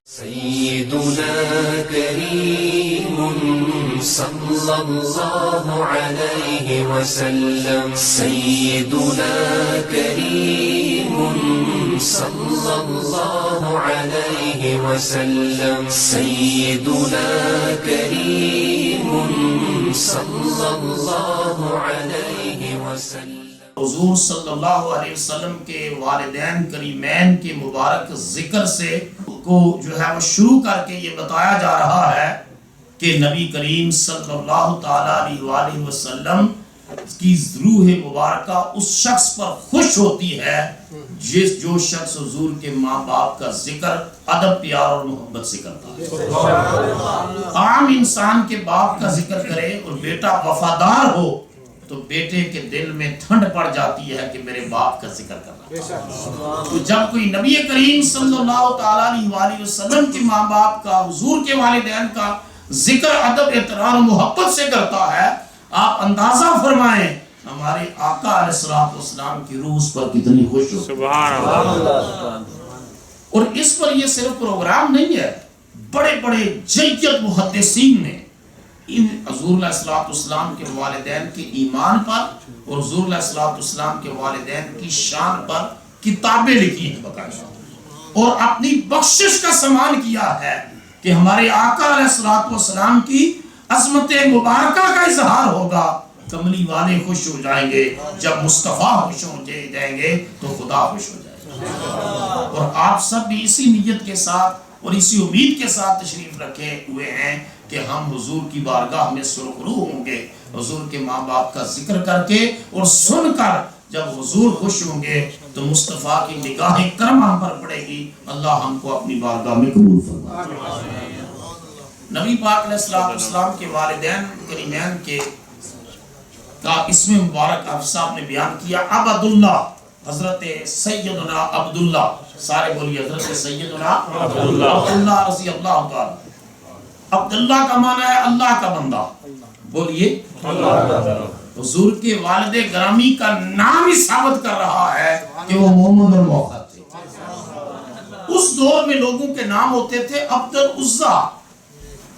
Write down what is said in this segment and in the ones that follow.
سيدنا كريم صلى الله عليه وسلم سيدنا كريم صلى الله عليه وسلم سيدنا كريم صلى الله عليه وسلم حضور صلی اللہ علیہ وسلم کے والدین کریمین کے مبارک ذکر سے کو جو ہے وہ شروع کر کے یہ بتایا جا رہا ہے کہ نبی کریم صلی اللہ تعالیٰ علیہ وسلم کی روح مبارکہ اس شخص پر خوش ہوتی ہے جو شخص حضور کے ماں باپ کا ذکر ادب پیار اور محبت سے کرتا ہے۔ عام انسان کے باپ کا ذکر کرے اور بیٹا وفادار ہو تو بیٹے کے دل میں ٹھنڈ پڑ جاتی ہے کہ میرے باپ کا ذکر کرنا۔ تو جب کوئی نبی کریم صلی اللہ تعالیٰ علیہ وسلم کے ماں باپ کا، حضور کے والدین کا ذکر ادب احترام و محبت سے کرتا ہے، آپ اندازہ فرمائیں ہمارے آقا علیہ السلام کی روح اس پر کتنی خوش ہو۔ سبحان اللہ۔ اور اس پر یہ صرف پروگرام نہیں ہے، بڑے بڑے جیت محدثین نے حضور علیہ السلام کے والدین کے ایمان پر اور حضور علیہ السلام کے والدین کی شان پر کتابیں لکھی ہیں باقاعدہ، اور اپنی بخشش کا سامان کیا ہے کہ ہمارے آقا علیہ السلام کی عظمت مبارکہ کا اظہار ہوگا، کملی والے خوش ہو جائیں گے، جب مصطفیٰ خوش ہو جائیں گے تو خدا خوش ہو جائے گا۔ اور آپ سب بھی اسی نیت کے ساتھ اور اسی امید کے ساتھ تشریف رکھے ہوئے ہیں کہ ہم حضور کی بارگاہ میں سرخرو ہوں گے، حضور کے ماں باپ کا ذکر کر کے اور سن کر جب حضور خوش ہوں گے تو مصطفیٰ کی نگاہ کرم ہم پر پڑے گی، اللہ ہم کو اپنی بارگاہ میں قبول فرمائے۔ نبی پاک علیہ السلام کے والدین کریمین کے کا اسم مبارک آپ صاحب نے بیان کیا، عبداللہ، حضرت سیدنا عبداللہ، سارے بولیے حضرت سیدنا عبداللہ رضی اللہ تعالی۔ عبداللہ کا معنی ہے اللہ کا بندہ، بولیے حضور کے والد گرامی کا نام ہی ثابت کر رہا ہے کہ وہ محمد الموحد تھے۔ اس دور میں لوگوں کے نام ہوتے تھے عبد العزا،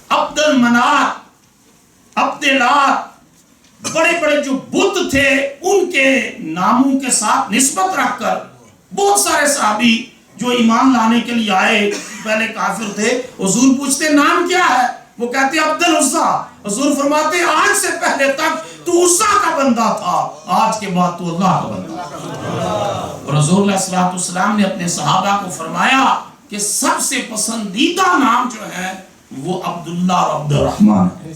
عبد المنات، عبد لات، بڑے بڑے جو بت تھے ان کے ناموں کے ساتھ نسبت رکھ کر بہت سارے صحابی جو ایمان لانے کے لیے آئے پہلے کافر تھے، حضور پوچھتے نام کیا ہے؟ وہ کہتے عبد العزا۔ حضور فرماتے آج سے پہلے تک تو عزا کا بندہ تھا، آج کے بعد تو اللہ کا بندہ۔ اور حضور علیہ السلام نے اپنے صحابہ کو فرمایا کہ سب سے پسندیدہ نام جو ہے وہ عبداللہ اور عبد الرحمن ہے۔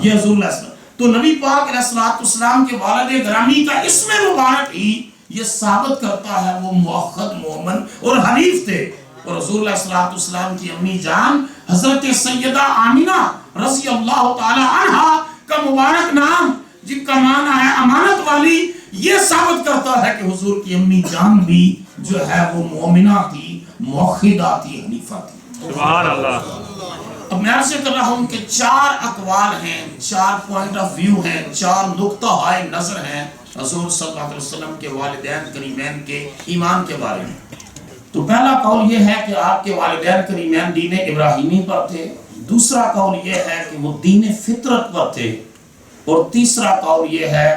یہ حضور علیہ السلام تو نبی پاک علیہ السلام کے والد گرامی کا اسم مبارک ہی یہ ثابت کرتا ہے وہ موحد مومن اور حنیف تھے۔ اور حضور علیہ السلام کی امی جان حضرت سیدہ آمینہ رضی اللہ تعالی عنہا کا مبارک نام جن کا معنی ہے امانت والی، یہ ثابت کرتا ہے کہ حضور کی امی جان بھی جو ہے وہ مومنہ تھی، موحدہ تھی، حنیفہ تھی۔ سبحان اللہ۔ اب میں عرض کر رہا ہوں کہ 4 اقوال ہیں، 4 پوائنٹ آف ویو ہیں، 4 نقطہ ہائے نظر ہیں حضور صلی اللہ علیہ وسلم کے والدین کریمین کے ایمان کے بارے میں۔ تو پہلا قول یہ ہے کہ آپ کے والدین کریمین دین ابراہیمی پر تھے، دوسرا قول یہ ہے کہ وہ دین فطرت پر تھے، اور تیسرا قول یہ ہے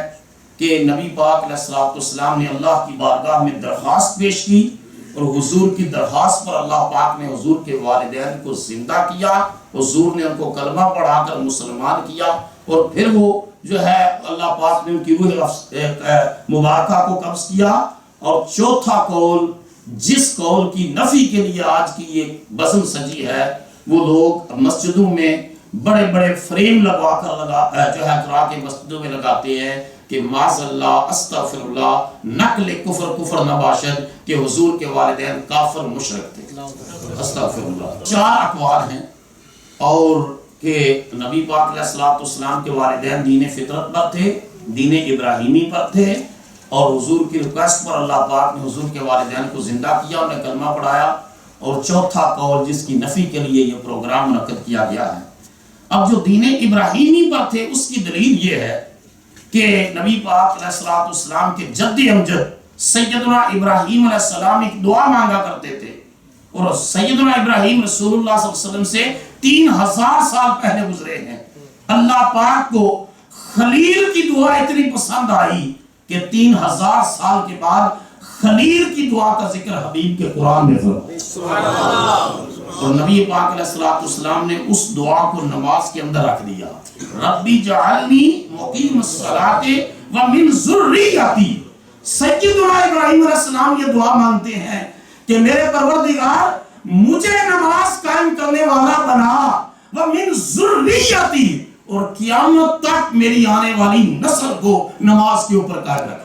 کہ نبی پاک علیہ السلام نے اللہ کی بارگاہ میں درخواست پیش کی اور حضور کی درخواست پر اللہ پاک نے حضور کے والدین کو زندہ کیا، حضور نے ان کو کلمہ پڑھا کر مسلمان کیا، اور پھر وہ جو ہے اللہ پاک نے ان کی روح مبارکہ کو قبض کیا۔ اور چوتھا قول جس قول کی نفی کے لیے آج کی یہ بزم سجی ہے، وہ لوگ مسجدوں میں بڑے بڑے فریم لگوا کر جو ہے کرا کے مسجدوں میں لگاتے ہیں کہ معاذ اللہ استغفر اللہ نقل کفر نباشد کہ حضور کے والدین کافر مشرک تھے، استغفر اللہ۔ 4 اقوال ہیں، اور کہ نبی پاک علیہ السلام کے والدین دین فطرت پر تھے، دین ابراہیمی پر تھے، اور حضور کی ریکویسٹ پر اللہ پاک نے حضور کے والدین کو زندہ کیا، انہیں کلمہ پڑھایا۔ اور چوتھا قول جس کی نفی کے لیے یہ پروگرام منعقد کیا گیا ہے۔ اب جو دین ابراہیمی پر تھے اس کی دلیل یہ ہے کہ نبی پاک علیہ السلام کے جد امجد سیدنا ابراہیم علیہ السلام ایک دعا مانگا کرتے تھے، اور سیدنا ابراہیم رسول اللہ صلی اللہ علیہ وسلم سے 3000 سال پہلے گزرے ہیں. اللہ پاک کو خلیل کی دعا اتنی پسند آئی کہ 3000 سال کے بعد خلیل کی دعا کا ذکر حبیب کے قرآن میں فرمایا. اور نبی پاک علیہ الصلوۃ والسلام نے اس دعا کو نماز کے اندر رکھ دیا. ربی جعلنی مقیم الصلاۃ ومن ذریتی. سیدنا ابراہیم علیہ السلام یہ دعا مانگتے ہیں کہ میرے پروردگار مجھے نماز قائم کرنے والا بنا، ومن ذریتی، اور قیامت تک میری آنے والی نسل کو نماز کے اوپر قائم رکھ.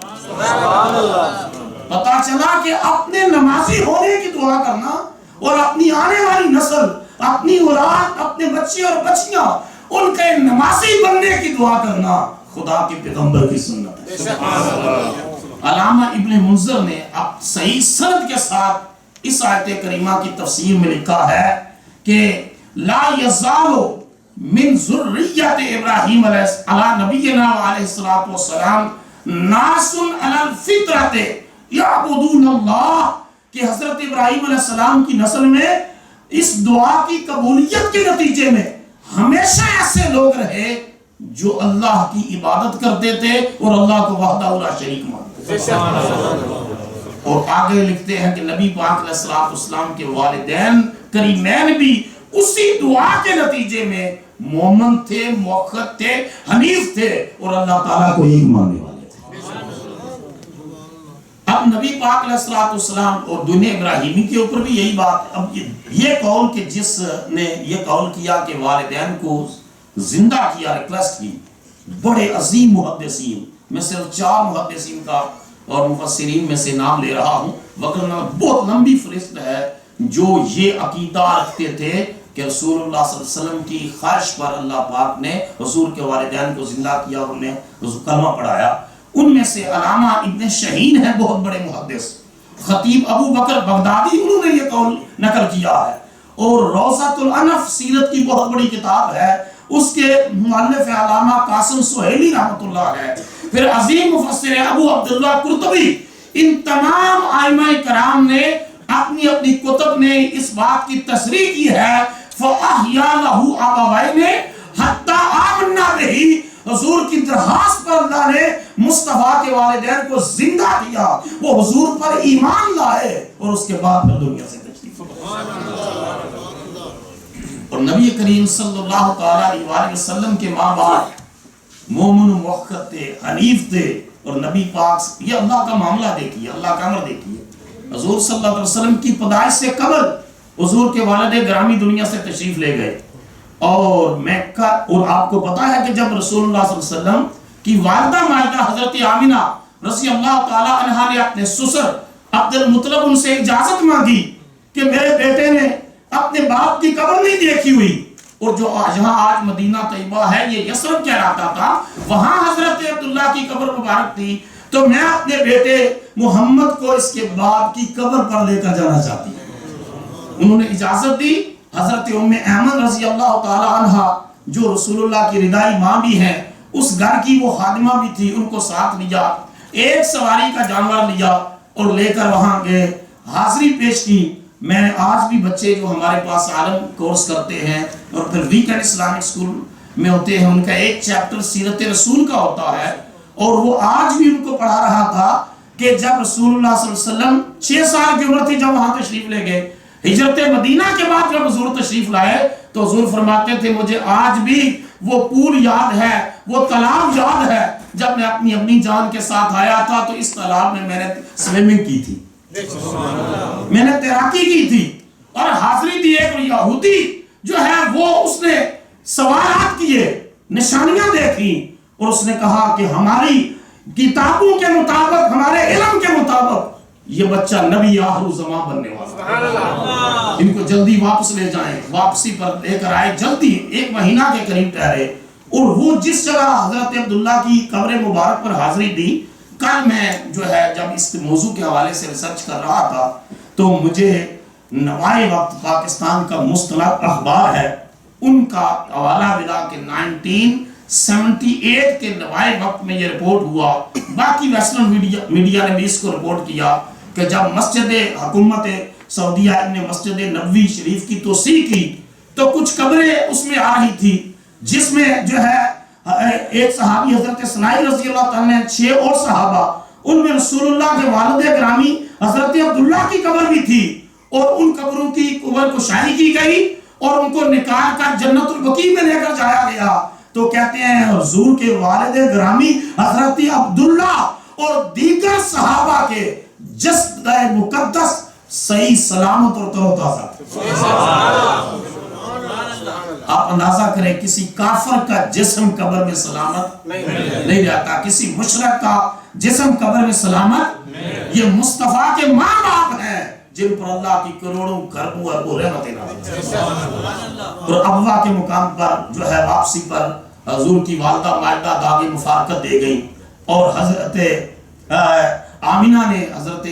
پتا چلا کہ اپنے نمازی ہونے کی دعا کرنا اور اپنی آنے والی نسل، اپنی اولاد، اپنے بچے اور بچیاں، ان کے نمازی بننے کی دعا کرنا خدا کے پیغمبر کی سنت ہے. علامہ ابن منذر نے اب صحیح سند کے ساتھ اس آیت کریمہ کی تفسیر میں لکھا ہے کہ لا یزال من ذریت ابراہیم علیہ نبینا علیہ الصلوۃ والسلام ناس علی الفطرۃ یعبدون اللہ، کہ حضرت ابراہیم علیہ السلام کی نسل میں اس دعا کی قبولیت کے نتیجے میں ہمیشہ ایسے لوگ رہے جو اللہ کی عبادت کرتے تھے اور اللہ کو وحدہ لا شریک مانتے. اور آگے لکھتے ہیں کہ نبی پاک علیہ الصلوۃ والسلام کے والدین کریمین بھی اسی دعا کے نتیجے میں مومن تھے، موحد تھے، حنیف تھے اور اللہ تعالیٰ کو ایک ماننے والے تھے. اب نبی پاک علیہ الصلوۃ والسلام اور دنیا ابراہیمی کے اوپر بھی یہی بات. اب یہ قول کہ جس نے یہ قول کیا کہ والدین کو زندہ کیا، ریکویسٹ کی، بڑے عظیم محدثین، میں صرف 4 محدثین کا اور مفسرین میں سے نام لے رہا ہوں، وگرنہ بہت لمبی فہرست ہے جو یہ عقیدہ رکھتے تھے کہ رسول اللہ صلی اللہ علیہ وسلم کی خواہش پر اللہ پاک نے حضور کے والدین کو زندہ کیا اور انہیں کلمہ پڑھایا. ان میں سے علامہ ابن شہین ہے، بہت بڑے محدث. خطیب ابو بکر بغدادی، انہوں نے یہ قول نقل کیا ہے. اور روضۃ الانف سیرت کی بہت بڑی کتاب ہے، اس کے مؤلف علامہ قاسم سہیلی رحمۃ اللہ ہے. پھر عظیم مفسر ابو عبداللہ قرطبی، ان تمام ائمہ کرام نے اپنی اپنی کتب میں اس بات کی تصریح کی ہے فَأَحْيَا لَهُ أَبَوَيْنِ حَتَّى آمَنَّا بِهِ. حضور کی درخواست پر اللہ نے مصطفیٰ کے والدین کو زندہ کیا، وہ حضور پر ایمان لائے اور اس کے بعد پھر دنیا سے تشریف لائے. اور نبی کریم صلی اللہ تعالیٰ علیہ وسلم کے ماں باپ مومن موحد تھے، حنیف تھے. اور نبی پاک، یہ اللہ کا معاملہ دیکھیے، اللہ کا امر دیکھیے. حضور صلی اللہ علیہ وسلم کی پیدائش سے قبل حضور کے والد گرامی دنیا سے تشریف لے گئے. اور آپ کو پتا ہے کہ جب رسول اللہ صلی اللہ علیہ وسلم کی والدہ ماجدہ حضرت آمنہ رضی اللہ تعالی عنہا نے اپنے سسر عبد المطلب ان سے اجازت مانگی کہ میرے بیٹے نے اپنے باپ کی قبر نہیں دیکھی ہوئی، اور جو جہاں آج مدینہ طیبہ ہے یہ یثرب کہلاتا تھا، وہاں حضرت عبداللہ کی قبر مبارک تھی، تو میں اپنے بیٹے محمد کو اس کے باپ کی قبر پر لے کر جانا چاہتی ہوں. انہوں نے اجازت دی. حضرت ام ایمن رضی اللہ تعالی عنہا جو رسول اللہ کی ردائی ماں بھی ہیں، اس گھر کی وہ خادمہ بھی تھی، ان کو ساتھ لیا، ایک سواری کا جانور لیا اور لے کر وہاں گئے، حاضری پیش کی. میں آج بھی بچے جو ہمارے پاس عالم کورس کرتے ہیں اور پھر ویکنڈ اسلامک سکول میں ہوتے ہیں، ان کا ایک چیپٹر سیرت رسول کا ہوتا ہے، اور وہ آج بھی ان کو پڑھا رہا تھا کہ جب رسول اللہ صلی اللہ علیہ وسلم 6 سال کی عمر تھی جب وہاں تشریف لے گئے، ہجرت مدینہ کے بعد جب حضور تشریف لائے تو حضور فرماتے تھے مجھے آج بھی وہ پول یاد ہے، وہ تالاب یاد ہے، جب میں اپنی اپنی جان کے ساتھ آیا تھا تو اس تالاب میں نے سوئمنگ کی تھی، میں نے تیراکی کی تھی، اور حاضری دی. ایک یہودی جو ہے وہ اس نے سوالات کیے، نشانیاں دیکھی، اور اس نے کہا کہ ہماری کتابوں کے مطابق، ہمارے علم کے مطابق یہ بچہ نبی آخر زمان بننے والا، ان کو جلدی واپس لے جائیں. واپسی پر لے کر آئے، جلدی 1 مہینہ کے قریب ٹھہرے، اور وہ جس جگہ حضرت عبداللہ کی قبر مبارک پر حاضری دی. کل میں جو ہے جب اس موضوع کے حوالے سے ریسرچ کر رہا تھا تو مجھے نوائے وقت پاکستان کا مستند اخبار ہے، ان کا حوالہ ملا کہ 1978 کے نوائے وقت میں یہ رپورٹ ہوا. باقی ویسٹرن میڈیا نے بھی اس کو رپورٹ کیا کہ جب مسجد حکومت سعودیہ نے مسجد نبوی شریف کی توسیع کی تو کچھ قبریں اس میں آ رہی تھی، جس میں جو ہے ایک صحابی حضرت اسماعیل رضی اللہ تعالیٰ نے 6 اور صحابہ، ان میں رسول اللہ کے والد گرامی حضرت عبداللہ کی قبر بھی تھی، اور ان قبروں کی قبر کو شاہی کی گئی اور ان کو نکال کر جنت البقیع میں لے کر جایا گیا۔ تو کہتے ہیں حضور کے والد گرامی حضرت عبداللہ اور دیگر صحابہ کے جسد مقدس صحیح سلامت اور تر و تازہ۔ آپ اندازہ کریں کسی کافر کا جسم قبر میں سلامت نہیں رہتا، کسی مشرک کا جسم قبر میں سلامت۔ یہ مصطفیٰ کے ماں باپ ہیں جن پر اللہ کی کروڑوں گھروں اربوں رحمتیں نازل اور ابوا کے مقام پر جو ہے واپسی پر حضور کی والدہ مائدہ داغ مفارقت دے گئی، اور حضرت آمینہ نے حضرت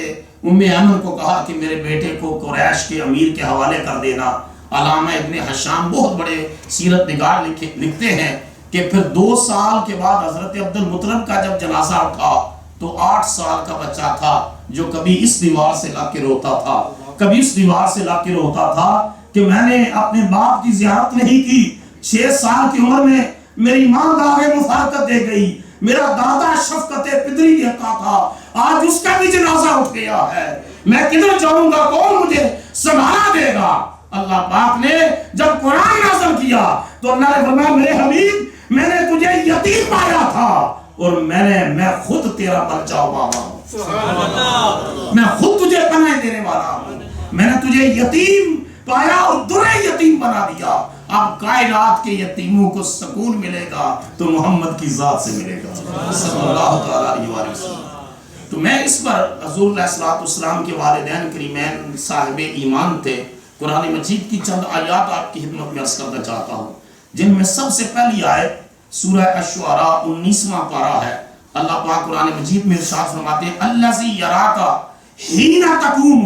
ام ایمن کو کہا کہ میرے بیٹے کو قریش کے امیر کے حوالے کر دینا۔ علامہ ابن حشام بہت بڑے سیرت نگار لکھتے ہیں کہ پھر 2 سال کے بعد حضرت عبد المطلب کا جب جنازہ اٹھا تو 8 سال کا بچہ تھا جو کبھی اس دیوار سے لا کے روتا تھا، کبھی اس دیوار سے لا کے روتا تھا کہ میں نے اپنے باپ کی زیارت نہیں کی۔ 6 سال کی عمر میں میری ماں داغ مفارقت دے گئی، میرا دادا شفقت پدری دیتا تھا، آج اس کا بھی جنازہ اٹھ گیا ہے، میں کدھر جاؤں گا، کون مجھے سنبھالا دے گا؟ اللہ پاک نے جب قرآن نازل کیا تو اللہ نے فرمایا میرے حبیب میں نے تجھے یتیم پایا تھا اور میں خود تیرا بچہ ہوا ہوں، میں خود تجھے پناہ دینے والا ہوں، میں نے تجھے یتیم پایا اور درے یتیم بنا دیا۔ اب کائنات کے یتیموں کو سکون ملے گا تو محمد کی ذات سے ملے گا صلی اللہ علیہ وسلم۔ تو میں اس پر حضور علیہ السلام کے والدین کریمین صاحب ایمان تھے۔ قرآن مجید کی چند آیات آپ کی خدمت میں عرض کرنا چاہتا ہوں، جن میں سب سے پہلی آیت سورہ الشعراء 19واں پارہ ہے۔ اللہ پاک قرآن مجید میں ارشاد فرماتے ہیں الذی یراک حین تقوم،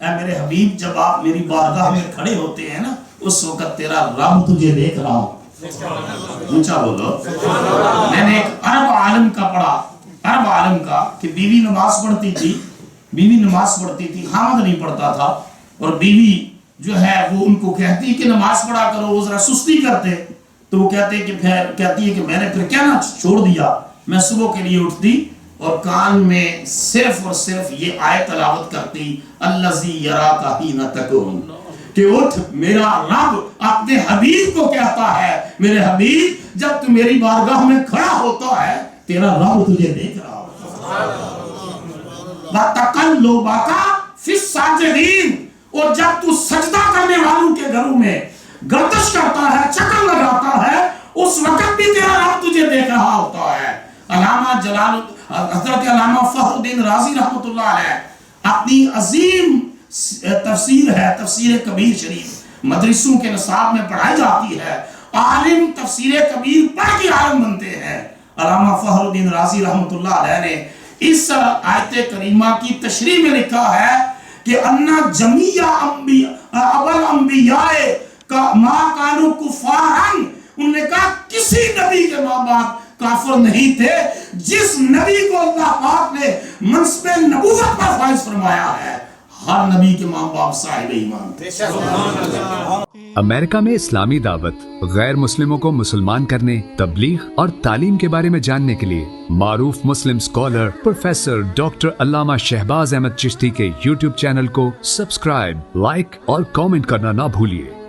اے میرے حبیب جب آپ میری بارگاہ میں کھڑے ہوتے ہیں نا اس وقت تیرا رب تجھے دیکھ رہا ہوں۔ اونچا بولو۔ میں نے ایک عرب عالم کا پڑھا، عرب عالم کا، کہ بیوی نماز پڑھتی تھی، خامد نہیں پڑھتا تھا، اور بیوی جو ہے وہ ان کو کہتی کہ نماز پڑھا کرو، وہ ذرا سستی کرتے تو وہ کہتی ہے کہ میں نے پھر کیا نہ چھوڑ دیا، میں صبح کے لیے اٹھتی اور کان میں صرف اور صرف یہ آیت تلاوت کرتی الذی یراک حین تقوم، کہ اٹھ میرا رب اپنے حبیب کو کہتا ہے میرے حبیب جب تو میری بارگاہ میں کھڑا ہوتا ہے تیرا رب تجھے دیکھ رہا ہوتا۔ وَتَقَلُّبَكَ فِي السَّاجِدِينَ، اور جب تو سجدہ کرنے والوں کے گھروں میں گردش کرتا ہے، چکر لگاتا ہے، اس وقت بھی تیرا رب تجھے دیکھ رہا ہوتا ہے۔ حضرت علامہ فخر الدین رازی رحمۃ اللہ علیہ اپنی عظیم تفسیر ہے، تفسیر کبیر شریف، مدرسوں کے نصاب میں پڑھائی جاتی ہے، عالم تفسیر کبیر پڑھ کے عالم بنتے ہیں۔ علامہ فخر الدین رازی رحمۃ اللہ علیہ نے اس آیت کریمہ کی تشریح میں لکھا ہے کہ اَنَّ جَمِيعَ اَوَّلْ انبیاء کا ما کانوا کفارا، انہوں نے کہا کسی نبی کے ماں باپ کافر نہیں تھے، جس نبی کو اللہ پاک نے منصب نبوت پر فائز فرمایا ہے ہر نبی کے ماں باپ صاحب ایمان تھے۔ امریکہ میں اسلامی دعوت، غیر مسلموں کو مسلمان کرنے، تبلیغ اور تعلیم کے بارے میں جاننے کے لیے معروف مسلم اسکالر پروفیسر ڈاکٹر علامہ شہباز احمد چشتی کے یوٹیوب چینل کو سبسکرائب، لائک اور کامنٹ کرنا نہ بھولیے۔